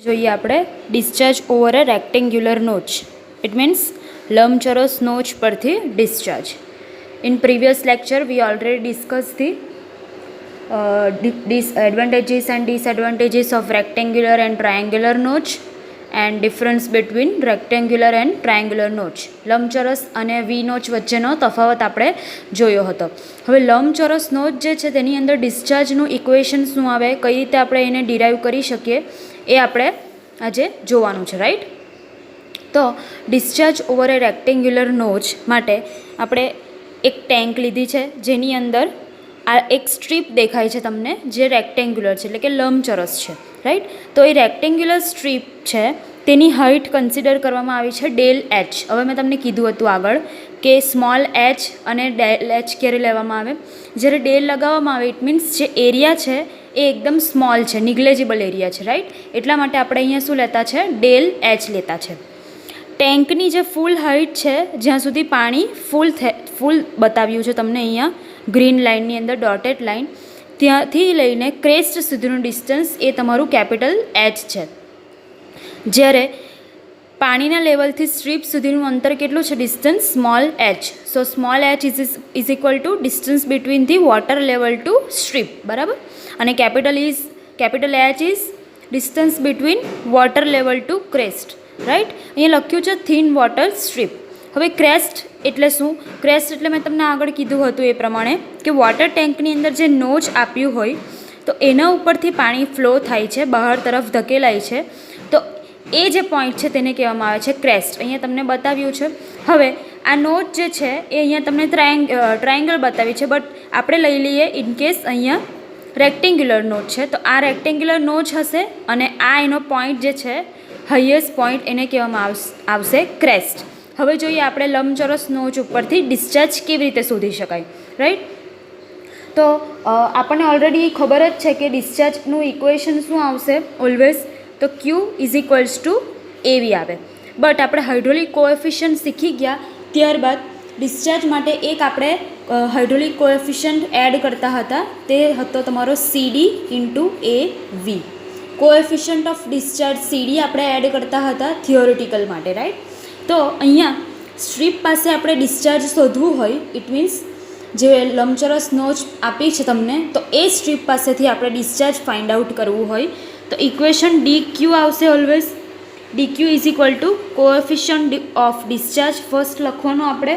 જોઈએ આપણે discharge over a rectangular notch. It means લંબચોરસ નોચ પરથી discharge. In previous lecture V already discuss the advantages and disadvantages of rectangular and triangular notch and difference between rectangular and triangular notch. લંબચોરસ અને વી notch વચ્ચેનો તફાવત આપણે જોયો હતો. હવે લંબચોરસ નોચ જે છે તેની અંદર ડિસ્ચાર્જનું ઇક્વેશન શું આવે, કઈ રીતે આપણે એને ડિરાઈવ કરી શકીએ એ આપણે આજે જોવાનું છે, રાઈટ. તો ડિસ્ચાર્જ ઓવર એ રેક્ટેન્ગ્યુલર નોચ માટે આપણે એક ટેન્ક લીધી છે જેની અંદર આ એક સ્ટ્રીપ દેખાય છે તમને, જે રેક્ટેન્ગ્યુલર છે એટલે કે લંબચોરસ છે, રાઈટ. તો એ રેક્ટેન્ગ્યુલર સ્ટ્રીપ છે તેની હાઇટ કન્સિડર કરવામાં આવી છે ડેલ એચ. હવે મેં તમને કીધું હતું આગળ કે સ્મોલ એચ અને ડેલ એચ ક્યારે લેવામાં આવે, જ્યારે ડેલ લગાવવામાં આવે ઇટ મીન્સ જે એરિયા છે એ એકદમ સ્મોલ છે, નિગ્લેજેબલ એરિયા છે, રાઈટ. એટલા માટે આપણે અહીંયા શું લેતા છે, ડેલ એચ લેતા છે. ટેન્કની જે ફૂલ હાઇટ છે, જ્યાં સુધી પાણી ફૂલ બતાવ્યું છે તમને અહીંયા ગ્રીન લાઇનની અંદર ડોટેડ લાઇન, ત્યાંથી લઈને ક્રેસ્ટ સુધીનું ડિસ્ટન્સ એ તમારું કેપિટલ એચ છે. જ્યારે પાણીના લેવલથી સ્ટ્રીપ સુધીનું અંતર કેટલું છે, distance small H. So small H is equal to distance between the water level to strip, બરાબર. અને capital H is distance between water level to crest, right. અહીંયા લખ્યું છે થીન વોટર સ્ટ્રીપ. હવે ક્રેસ્ટ એટલે શું? ક્રેસ્ટ એટલે મેં તમને આગળ કીધું હતું એ પ્રમાણે કે વોટર ટેન્કની અંદર જે નોચ આપ્યું હોય તો એના ઉપરથી પાણી ફ્લો થાય છે, બહાર તરફ ધકેલાય છે. તો એ જે પોઈન્ટ છે તેને કહેવામાં આવે છે ક્રેસ્ટ. અહીંયા તમને બતાવ્યું છે. હવે આ નોચ જે છે એ અહીંયા તમને ટ્રાયેંગલ બતાવી છે, બટ આપણે લઈ લઈએ ઇનકેસ અહીંયા રેક્ટેન્ગ્યુલર નોચ છે. તો આ રેક્ટેન્ગ્યુલર નોચ હશે અને આ એનો પોઈન્ટ જે છે હાઈએસ્ટ પોઈન્ટ એને કહેવામાં આવશે ક્રેસ્ટ. હવે જોઈએ આપણે લંબચોરસ નોચ ઉપરથી ડિસ્ચાર્જ કેવી રીતે શોધી શકાય, રાઈટ. તો આપણને ઓલરેડી ખબર જ છે કે ડિસ્ચાર્જનું ઇક્વેશન શું આવશે ઓલવેઝ, તો ક્યુ ઇઝ ઇક્વલ્સ ટુ એવી આવે. બટ આપણે હાઇડ્રોલિક કોએફિશિયન્ટ શીખી ગયા ત્યારબાદ ડિસ્ચાર્જ માટે એક આપણે હાઇડ્રોલિક કોએફિશિયન્ટ એડ કરતા હતા, તે હતો તમારો CD into A V. Coefficient of discharge CD આપણે એડ કરતા હતા થિયોરિટિકલ માટે, રાઈટ. તો અહીંયા સ્ટ્રીપ પાસે આપણે ડિસ્ચાર્જ શોધવું હોય ઇટ મીન્સ જે લંબચોરસ નોચ આપી છે તમને, તો એ સ્ટ્રીપ પાસેથી આપણે ડિસ્ચાર્જ ફાઇન્ડ આઉટ કરવું હોય તો ઇક્વેશન ડી ક્યુ આવશે always. D Q is equal two coefficient of discharge first લખવાનું આપણે,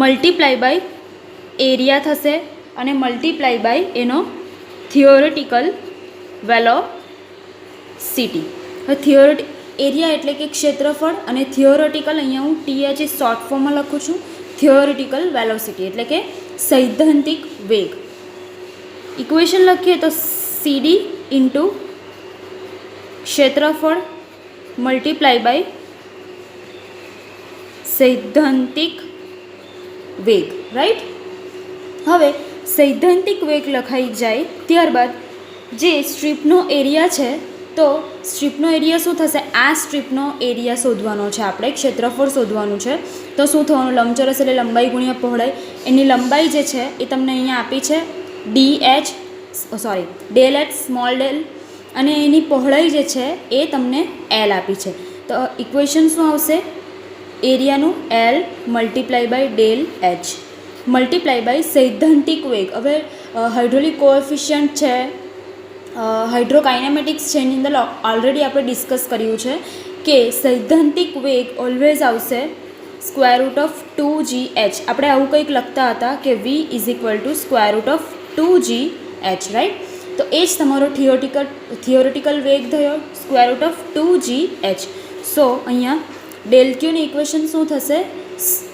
મલ્ટીપ્લાય બાય એરિયા થશે અને મલ્ટીપ્લાય બાય એનો થિયોરિટિકલ વેલોસિટી. હવે એરિયા એટલે કે ક્ષેત્રફળ અને થિયોરિટિકલ અહીંયા હું TH શોર્ટ ફોર્મમાં લખું છું, થિયોરિટિકલ વેલોસિટી એટલે કે સૈદ્ધાંતિક વેગ. ઇક્વેશન લખીએ તો CD ઇન્ટુ ક્ષેત્રફળ મલ્ટીપ્લાય બાય સૈદ્ધાંતિક વેગ, રાઈટ. હવે સૈદ્ધાંતિક વેગ લખાઈ જાય ત્યારબાદ જે સ્ટ્રીપનો એરિયા છે, તો સ્ટ્રીપનો એરિયા શું થશે, આ સ્ટ્રીપનો એરિયા શોધવાનો છે આપણે, ક્ષેત્રફળ શોધવાનું છે. તો શું થવાનું, લંબચોરસ એટલે લંબાઈ ગુણ્યા પહોળાઈ. એની લંબાઈ જે છે એ તમને અહીંયા આપી છે ડેલ એચ સ્મોલ ડેલ, અને એની પહોળાઈ જે છે એ તમને એલ આપી છે. તો ઇક્વેશન શું આવશે, એરિયાનું L multiply by del H multiply by સૈદ્ધાંતિક વેગ. હવે હાઇડ્રોલિક કોએફિશિયન્ટ છે, હાઇડ્રોકાઇનેમેટિક્સ છે, એની અંદર ઓલરેડી આપણે ડિસ્કસ કર્યું છે કે સૈદ્ધાંતિક વેગ ઓલવેઝ આવશે સ્ક્વેર રૂટ ઓફ 2gh. આપણે આવું કંઈક લખતા હતા કે v is equal two square root of 2gh, right. તો એ જ તમારો થિયોરિટિકલ વેગ થયો સ્ક્વેર રૂટ ઓફ 2gh. સો અહીંયા ડેલ ક્યુની ઇક્વેશન શું થશે,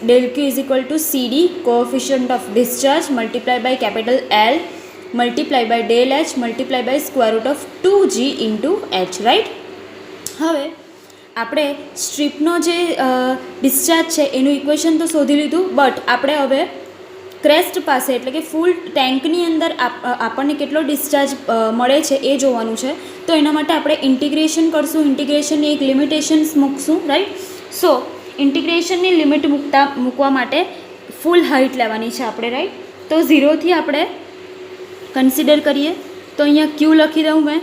del Q is equal to CD coefficient of discharge multiply by capital L multiply by del H multiply by square root of 2g into H, right. હવે આપણે સ્ટ્રીપનો જે discharge છે એનું equation તો શોધી લીધું, બટ આપણે હવે ક્રેસ્ટ પાસે એટલે કે ફૂલ ટેન્કની અંદર આપણને કેટલો ડિસ્ચાર્જ મળે છે એ જોવાનું છે. તો એના માટે આપણે ઇન્ટિગ્રેશન કરશું, ઇન્ટિગ્રેશનની એક લિમિટેશન્સ મૂકશું, રાઈટ. સો ઇન્ટિગ્રેશનની લિમિટ મૂકવા માટે ફૂલ હાઇટ લેવાની છે આપણે, રાઈટ. તો 0થી આપણે કન્સિડર કરીએ તો અહીંયા ક્યુ લખી દઉં મેં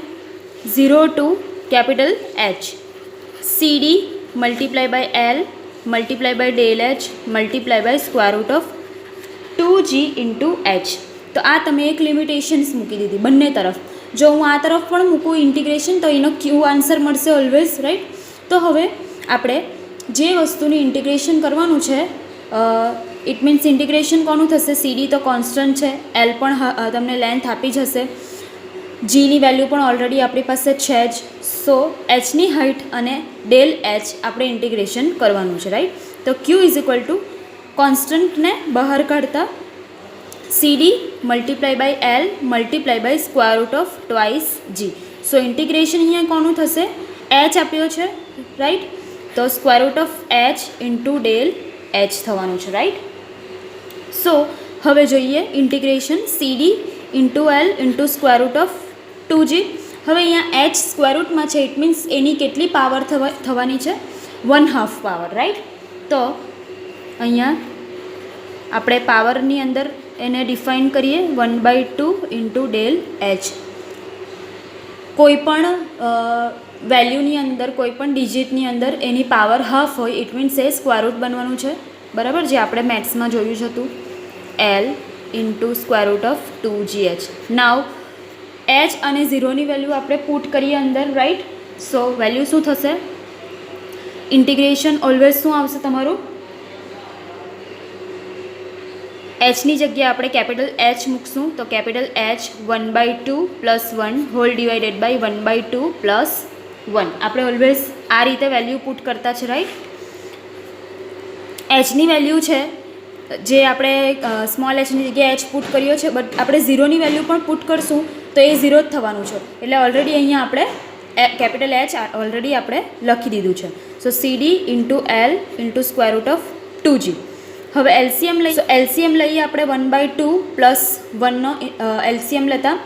0 to capital H, CD multiply by L multiply by del H multiply by square root of 2g into H. તો આ તમે એક લિમિટેશન્સ મૂકી દીધી બંને તરફ. જો હું આ તરફ પણ મૂકું ઇન્ટિગ્રેશન તો એનો ક્યુ આન્સર મળશે ઓલવેઝ, રાઈટ. તો હવે આપણે જે વસ્તુની ઇન્ટિગ્રેશન કરવાનું છે, ઇટ મીન્સ ઇન્ટિગ્રેશન કોનું થશે? સીડી તો કોન્સ્ટન્ટ છે, એલ પણ તમને લેન્થ આપી જ હશે, જીની વેલ્યુ પણ ઓલરેડી આપણી પાસે છે જ. સો એચની હાઇટ અને ડેલ એચ આપણે ઇન્ટિગ્રેશન કરવાનું છે, રાઈટ. તો ક્યુ ઇઝ ઇક્વલ ટુ કોન્સ્ટન્ટને બહાર કાઢતા CD multiply by L multiply by square root of twice G. So integration અહીંયા કોનું થશે? એચ આપ્યો છે, રાઈટ. તો square root of H into del H થવાનું છે, રાઈટ. સો હવે જોઈએ integration CD into L into square root of 2g. હવે અહીંયા એચ સ્ક્વેર રૂટમાં છે, ઇટ મીન્સ એની કેટલી પાવર થવાની છે? 1/2 પાવર, રાઈટ. તો અહીંયા આપણે પાવરની અંદર એને ડિફાઇન કરીએ 1/2 ઇન્ટુ ડેલ એચ. કોઈ પણ વેલ્યુની અંદર, કોઈ પણ ડિજિટની અંદર એની પાવર હાફ હોય, it means A square root બનવાનું છે, બરાબર, જે આપણે મેથ્સમાં જોયું જ હતું, L into square root of 2gh. Now H અને ઝીરોની વેલ્યુ આપણે પુટ કરીએ અંદર, રાઈટ. સો વેલ્યુ શું થશે? ઇન્ટિગ્રેશન ઓલવેઝ શું આવશે તમારું? એચની જગ્યાએ આપણે કેપિટલ એચ મૂકશું, તો capital H 1/2 plus 1 whole divided by 1/2 plus 1. આપણે ઓલવેઝ આ રીતે વેલ્યુ પુટ કરતા છે, રાઈટ. એચની વેલ્યુ છે જે આપણે સ્મોલ એચની જગ્યાએ એચ પુટ કર્યો છે, બટ આપણે ઝીરોની વેલ્યુ પણ પુટ કરશું તો એ ઝીરો જ થવાનું છે. એટલે ઓલરેડી અહીંયા આપણે કેપિટલ એચ ઓલરેડી આપણે લખી દીધું છે. So CD into L into square root of 2g. હવે એલસીએમ લઈએ. સો એલસીએમ લઈએ આપણે 1/2 પ્લસ 1નો એલસીએમ લેતા.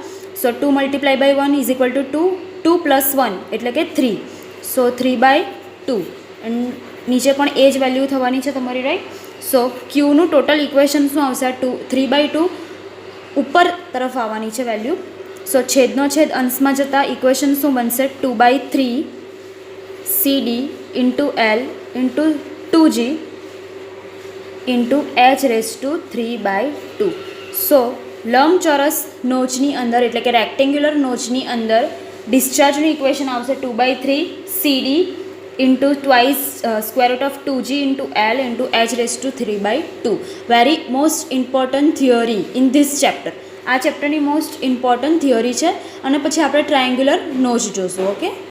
So 2 multiply by 1 is equal to 2, 2 plus 1 એટલે કે 3. સો 3/2 એન્ડ નીચે પણ એ જ વેલ્યુ થવાની છે તમારી, રાઈટ. સો ક્યુનું ટોટલ ઇક્વેશન શું આવશે? 3/2 ઉપર તરફ આવવાની છે વેલ્યુ. સો છેદનો છેદ અંશમાં જતાં ઇક્વેશન શું બનશે? 2/3 CD into L into 2g into H raise to 3/2. So લંબચોરસ નોચની અંદર, એટલે કે રેક્ટેન્ગ્યુલર નોચની અંદર ડિસ્ચાર્જનું ઇક્વેશન આવશે 2/3 CD into twice square root of 2g into L into H raise to 3/2. Very most important theory in this chapter. આ ચેપ્ટરની most important theory છે. અને પછી આપણે ટ્રાયેંગ્યુલર નોચ જોશું. ઓકે.